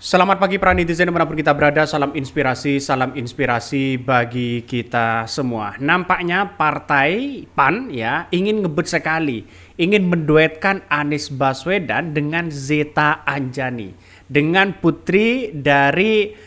Selamat pagi para netizen dimanapun kita berada, salam inspirasi bagi kita semua. Nampaknya partai PAN ya ingin ngebut sekali, ingin menduetkan Anies Baswedan dengan Zeta Anjani, dengan putri dari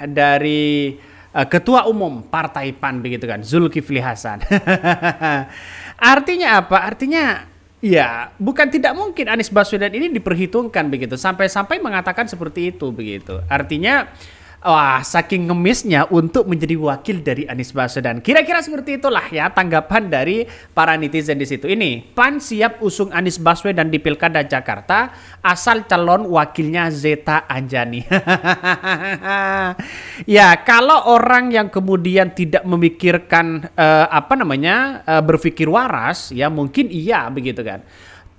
dari Ketua Umum Partai PAN begitu kan, Zulkifli Hasan. Artinya apa? Artinya ya, bukan tidak mungkin Anies Baswedan ini diperhitungkan begitu, sampai-sampai mengatakan seperti itu begitu. Artinya, wah, saking ngemisnya untuk menjadi wakil dari Anies Baswedan. Kira-kira seperti itulah ya tanggapan dari para netizen di situ. Ini, PAN siap usung Anies Baswedan di Pilkada Jakarta asal calon wakilnya Zeta Anjani. Ya, kalau orang yang kemudian tidak memikirkan berpikir waras, ya mungkin iya begitu kan.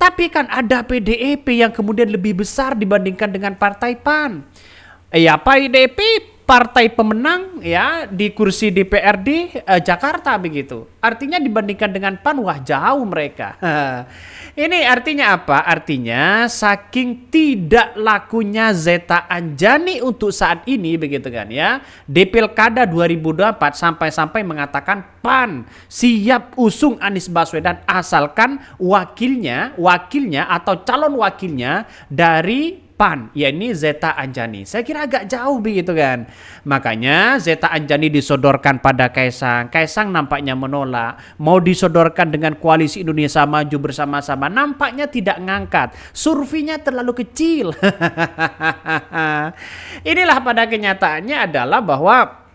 Tapi kan ada PDIP yang kemudian lebih besar dibandingkan dengan Partai PAN. Ya, PDIP partai pemenang ya di kursi DPRD Jakarta begitu. Artinya dibandingkan dengan PAN, wah jauh mereka. Ini artinya apa? Artinya saking tidak lakunya Zeta Anjani untuk saat ini begitu kan ya. Di Pilkada 2024 sampai-sampai mengatakan PAN siap usung Anies Baswedan asalkan wakilnya atau calon wakilnya dari PAN, yakni Zeta Anjani. Saya kira agak jauh begitu kan. Makanya Zeta Anjani disodorkan pada Kaisang. Kaisang nampaknya menolak. Mau disodorkan dengan Koalisi Indonesia Maju bersama-sama, nampaknya tidak ngangkat. Surveinya terlalu kecil. Inilah pada kenyataannya adalah bahwa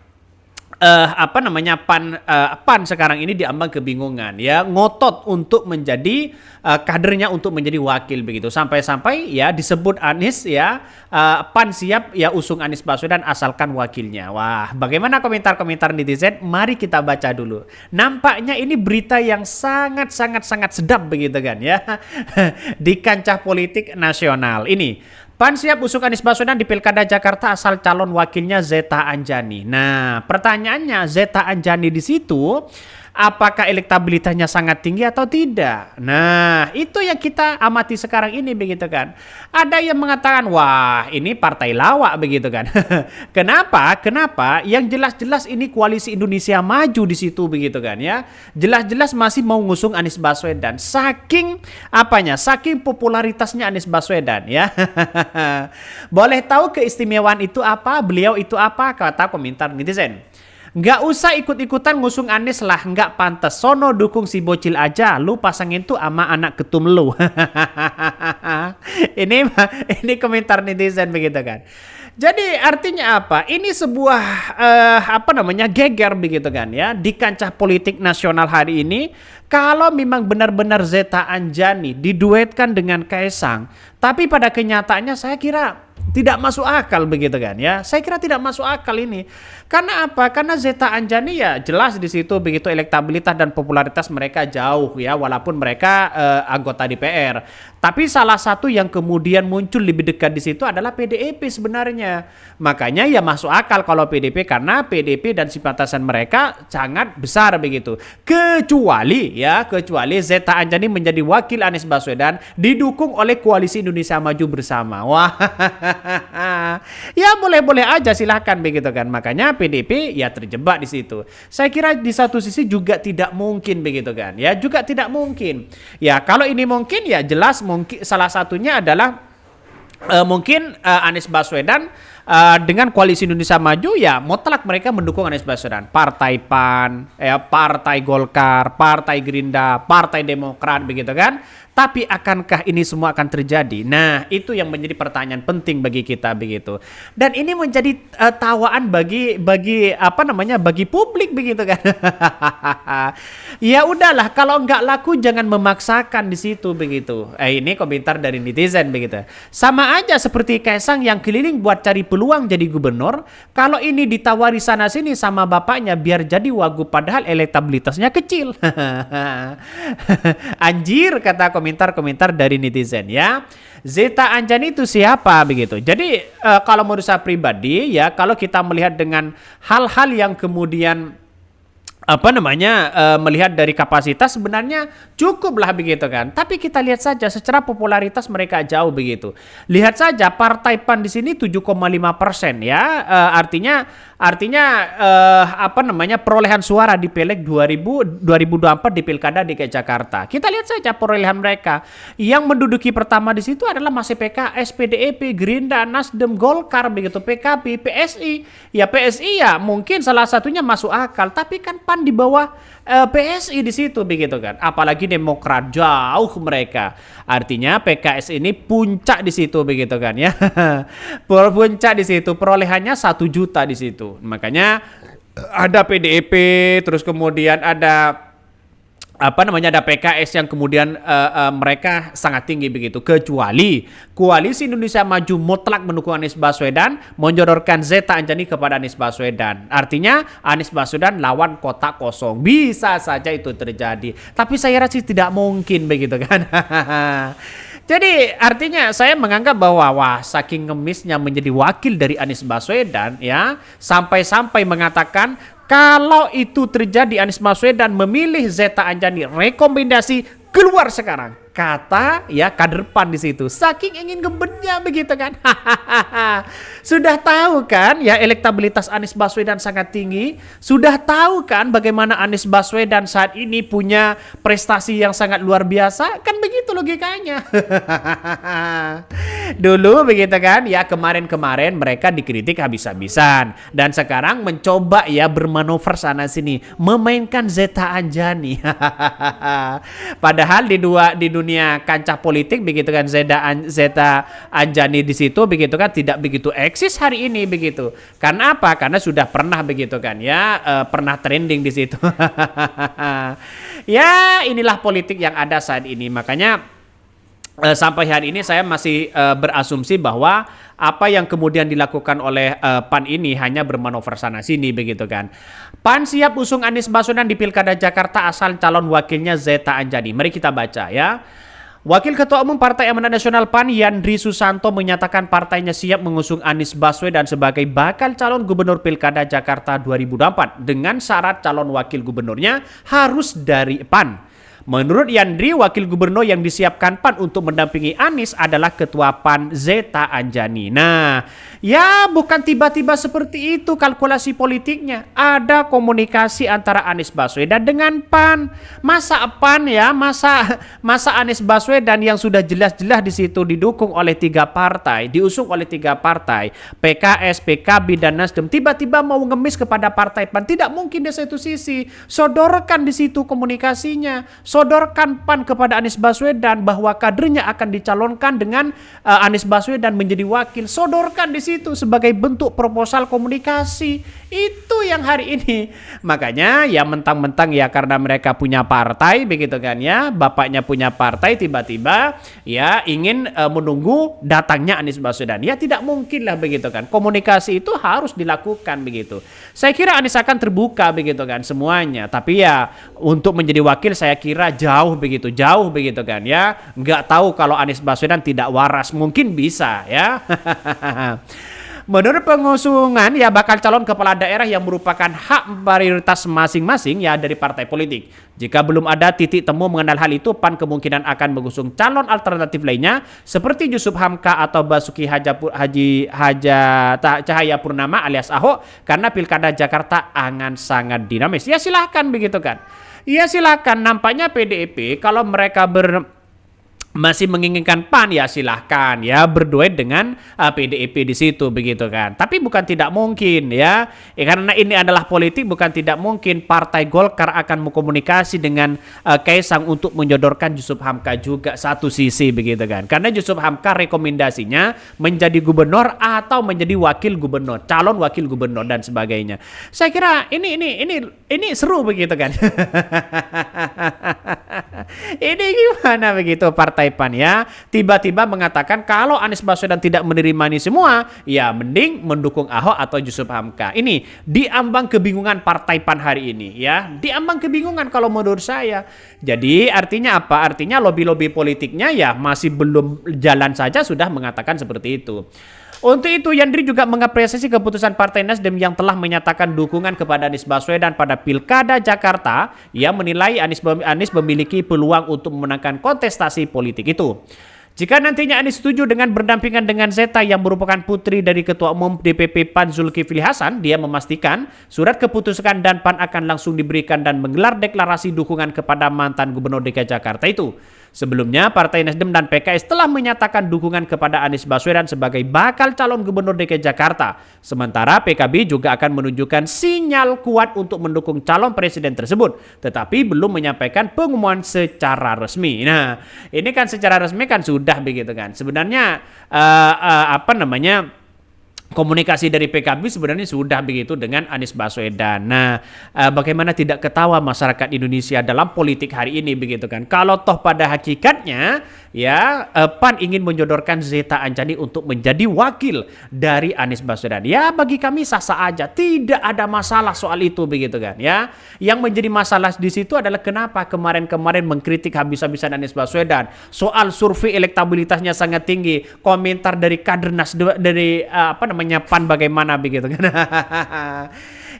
PAN sekarang ini diambang kebingungan ya, ngotot untuk menjadi kadernya untuk menjadi wakil begitu, sampai-sampai ya disebut Anies ya, PAN siap ya usung Anies Baswedan asalkan wakilnya. Wah, bagaimana komentar-komentar netizen? Mari kita baca dulu. Nampaknya ini berita yang sangat sedap begitu kan ya. Di kancah politik nasional ini, PAN siap usung Anies Baswedan di Pilkada Jakarta asal calon wakilnya Zeta Anjani. Nah, pertanyaannya, Zeta Anjani di situ apakah elektabilitasnya sangat tinggi atau tidak? Nah, itu yang kita amati sekarang ini begitu kan. Ada yang mengatakan, wah ini partai lawak begitu kan. Kenapa? Yang jelas-jelas ini Koalisi Indonesia Maju di situ begitu kan ya. Jelas-jelas masih mau ngusung Anies Baswedan. Saking popularitasnya Anies Baswedan ya. Boleh tahu keistimewaan itu apa? Beliau itu apa? Kata komentar netizen. Nggak usah ikut-ikutan ngusung Anies lah, nggak pantas. Sono dukung si bocil aja, lu pasangin tuh sama anak ketum lu. ini komentar netizen begitu kan. Jadi artinya apa? Ini sebuah geger begitu kan ya di kancah politik nasional hari ini. Kalau memang benar-benar Zeta Anjani diduetkan dengan Kaisang, tapi pada kenyataannya saya kira tidak masuk akal begitu kan ya. Saya kira tidak masuk akal ini. Karena apa? Karena Zeta Anjani ya jelas di situ begitu elektabilitas dan popularitas mereka jauh ya, walaupun mereka anggota DPR. Tapi salah satu yang kemudian muncul lebih dekat di situ adalah PDIP sebenarnya. Makanya ya masuk akal kalau PDIP, karena PDIP dan simpatisan mereka sangat besar begitu. Kecuali Zeta Anjani menjadi wakil Anies Baswedan didukung oleh Koalisi Indonesia Maju bersama. Wah. Ya boleh-boleh aja silahkan begitu kan. Makanya PDIP ya terjebak di situ. Saya kira di satu sisi juga tidak mungkin begitu kan. Ya juga tidak mungkin. Ya kalau ini mungkin ya jelas mungkin salah satunya adalah Anies Baswedan dengan Koalisi Indonesia Maju ya mutlak mereka mendukung Anies Baswedan. Partai PAN, Partai Golkar, Partai Gerindra, Partai Demokrat begitu kan. Tapi akankah ini semua akan terjadi? Nah, itu yang menjadi pertanyaan penting bagi kita begitu. Dan ini menjadi tawaan bagi publik begitu kan. Ya udahlah, kalau nggak laku jangan memaksakan di situ begitu. Ini komentar dari netizen begitu. Sama aja seperti Kaisang yang keliling buat cari peluang jadi gubernur. Kalau ini ditawari sana sini sama bapaknya biar jadi wagub padahal elektabilitasnya kecil. Anjir, kata komentar dari netizen ya. Zeta Anjani itu siapa begitu. Jadi kalau menurut saya pribadi ya, kalau kita melihat dengan hal-hal yang kemudian melihat dari kapasitas sebenarnya cukuplah begitu kan. Tapi kita lihat saja secara popularitas mereka jauh begitu. Lihat saja Partai PAN di sini 7,5% ya. Artinya perolehan suara di Pileg 2024 di Pilkada DKI Jakarta. Kita lihat saja perolehan mereka. Yang menduduki pertama di situ adalah masih PKS, PDIP, Gerindra, Nasdem, Golkar begitu, PKB, PSI. Ya PSI ya mungkin salah satunya masuk akal, tapi kan PAN di bawah PSI di situ begitu kan. Apalagi Demokrat jauh mereka. Artinya PKS ini puncak di situ begitu kan ya. Puncak di situ perolehannya 1 juta di situ. Makanya ada PDIP, terus kemudian ada ada PKS yang kemudian mereka sangat tinggi begitu, kecuali Koalisi Indonesia Maju mutlak mendukung Anies Baswedan, menjodohkan Zeta Anjani kepada Anies Baswedan. Artinya Anies Baswedan lawan kotak kosong. Bisa saja itu terjadi, tapi saya rasa tidak mungkin begitu kan. Jadi artinya saya menganggap bahwa saking ngemisnya menjadi wakil dari Anies Baswedan ya, sampai-sampai mengatakan kalau itu terjadi Anies Baswedan memilih Zeta Anjani, rekomendasi keluar sekarang. Kata ya kader PAN di situ. Saking ingin ngebetnya begitu kan. Sudah tahu kan ya elektabilitas Anies Baswedan sangat tinggi. Sudah tahu kan bagaimana Anies Baswedan saat ini punya prestasi yang sangat luar biasa. Kan begitu logikanya. Dulu begitu kan ya, kemarin-kemarin mereka dikritik habis-habisan. Dan sekarang mencoba ya bermanuver sana sini, memainkan Zeta Anjani. Padahal di dunia kancah politik begitu kan Zeta Anjani di situ begitu kan tidak begitu eksis hari ini begitu. Karena apa? Karena sudah pernah begitu kan ya, pernah trending di situ. Ya, inilah politik yang ada saat ini. Makanya sampai hari ini saya masih berasumsi bahwa apa yang kemudian dilakukan oleh PAN ini hanya bermanuver sana sini begitu kan. PAN siap usung Anies Baswedan di Pilkada Jakarta asal calon wakilnya Zeta Anjani. Mari kita baca ya. Wakil Ketua Umum Partai Amanat Nasional PAN Yandri Susanto menyatakan partainya siap mengusung Anies Baswedan sebagai bakal calon gubernur Pilkada Jakarta 2024 dengan syarat calon wakil gubernurnya harus dari PAN. Menurut Yandri, wakil gubernur yang disiapkan PAN untuk mendampingi Anies adalah Ketua PAN Zeta Anjani. Nah, ya bukan tiba-tiba seperti itu kalkulasi politiknya. Ada komunikasi antara Anies Baswedan dengan PAN. Masa PAN ya, masa Anies Baswedan yang sudah jelas-jelas di situ didukung oleh 3 partai, diusung oleh 3 partai, PKS, PKB dan Nasdem, tiba-tiba mau ngemis kepada partai PAN. Tidak mungkin di satu sisi. Sodorkan di situ komunikasinya. Sodorkan PAN kepada Anies Baswedan bahwa kadernya akan dicalonkan dengan Anies Baswedan menjadi wakil. Sodorkan di situ sebagai bentuk proposal komunikasi. Itu yang hari ini. Makanya ya mentang-mentang ya karena mereka punya partai begitu kan ya, bapaknya punya partai, tiba-tiba ya ingin menunggu datangnya Anies Baswedan. Ya tidak mungkin lah begitu kan. Komunikasi itu harus dilakukan begitu. Saya kira Anies akan terbuka begitu kan semuanya. Tapi ya untuk menjadi wakil saya kira jauh begitu kan ya. Nggak tahu kalau Anies Baswedan tidak waras, mungkin bisa ya. Menurut pengusungan ya bakal calon kepala daerah yang merupakan hak prioritas masing-masing ya dari partai politik. Jika belum ada titik temu mengenal hal itu, PAN kemungkinan akan mengusung calon alternatif lainnya seperti Yusuf Hamka atau Basuki Cahayapurnama alias Ahok karena Pilkada Jakarta akan sangat dinamis. Ya silahkan begitu kan. Ya silakan, nampaknya PDIP kalau mereka masih menginginkan PAN ya silahkan ya berduet dengan PDIP di situ begitu kan. Tapi bukan tidak mungkin ya. Karena ini adalah politik, bukan tidak mungkin Partai Golkar akan berkomunikasi dengan Kaisang untuk menyodorkan Yusuf Hamka juga satu sisi begitu kan. Karena Yusuf Hamka rekomendasinya menjadi gubernur atau menjadi wakil gubernur, calon wakil gubernur dan sebagainya. Saya kira ini seru begitu kan. Ini gimana begitu Partai PAN ya, tiba-tiba mengatakan kalau Anies Baswedan tidak menerima ini semua, ya mending mendukung Ahok atau Yusuf Hamka. Ini diambang kebingungan Partai PAN hari ini ya, diambang kebingungan kalau menurut saya. Jadi artinya apa? Artinya lobby-lobby politiknya ya masih belum jalan saja sudah mengatakan seperti itu. Untuk itu, Yandri juga mengapresiasi keputusan Partai Nasdem yang telah menyatakan dukungan kepada Anies Baswedan pada Pilkada Jakarta yang menilai Anies memiliki peluang untuk memenangkan kontestasi politik itu. Jika nantinya Anies setuju dengan berdampingan dengan Zeta yang merupakan putri dari Ketua Umum DPP PAN Zulkifli Hasan, dia memastikan surat keputusan dan PAN akan langsung diberikan dan menggelar deklarasi dukungan kepada mantan Gubernur DKI Jakarta itu. Sebelumnya, Partai Nasdem dan PKS telah menyatakan dukungan kepada Anies Baswedan sebagai bakal calon Gubernur DKI Jakarta. Sementara PKB juga akan menunjukkan sinyal kuat untuk mendukung calon presiden tersebut, tetapi belum menyampaikan pengumuman secara resmi. Nah, ini kan secara resmi kan sudah begitu kan. Sebenarnya komunikasi dari PKB sebenarnya sudah begitu dengan Anies Baswedan. Nah, bagaimana tidak ketawa masyarakat Indonesia dalam politik hari ini begitu kan? Kalau toh pada hakikatnya ya PAN ingin menyodorkan Zeta Anjani untuk menjadi wakil dari Anies Baswedan. Ya bagi kami sah-sah aja, tidak ada masalah soal itu begitu kan ya. Yang menjadi masalah di situ adalah kenapa kemarin-kemarin mengkritik habis-habisan Anies Baswedan soal survei elektabilitasnya sangat tinggi, komentar dari kader Nasdem dari PAN bagaimana begitu kan.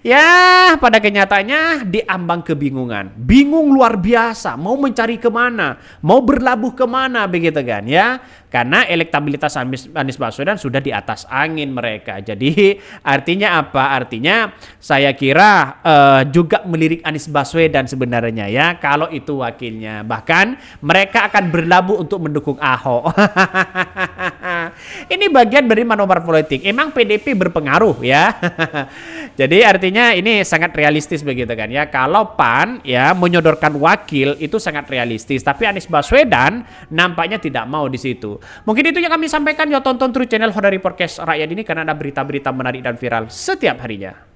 Ya, pada kenyataannya diambang kebingungan. Bingung luar biasa, mau mencari kemana, mau berlabuh kemana begitu kan ya. Karena elektabilitas Anies Baswedan sudah di atas angin mereka. Jadi artinya apa? Artinya saya kira juga melirik Anies Baswedan sebenarnya ya, kalau itu wakilnya. Bahkan mereka akan berlabuh untuk mendukung Ahok. Ini bagian dari manuver politik. Emang PDP berpengaruh ya. Jadi artinya ini sangat realistis begitu kan ya. Kalau PAN ya menyodorkan wakil itu sangat realistis, tapi Anies Baswedan nampaknya tidak mau di situ. Mungkin itu yang kami sampaikan ya, tonton terus channel Hodari Podcast Rakyat ini karena ada berita-berita menarik dan viral setiap harinya.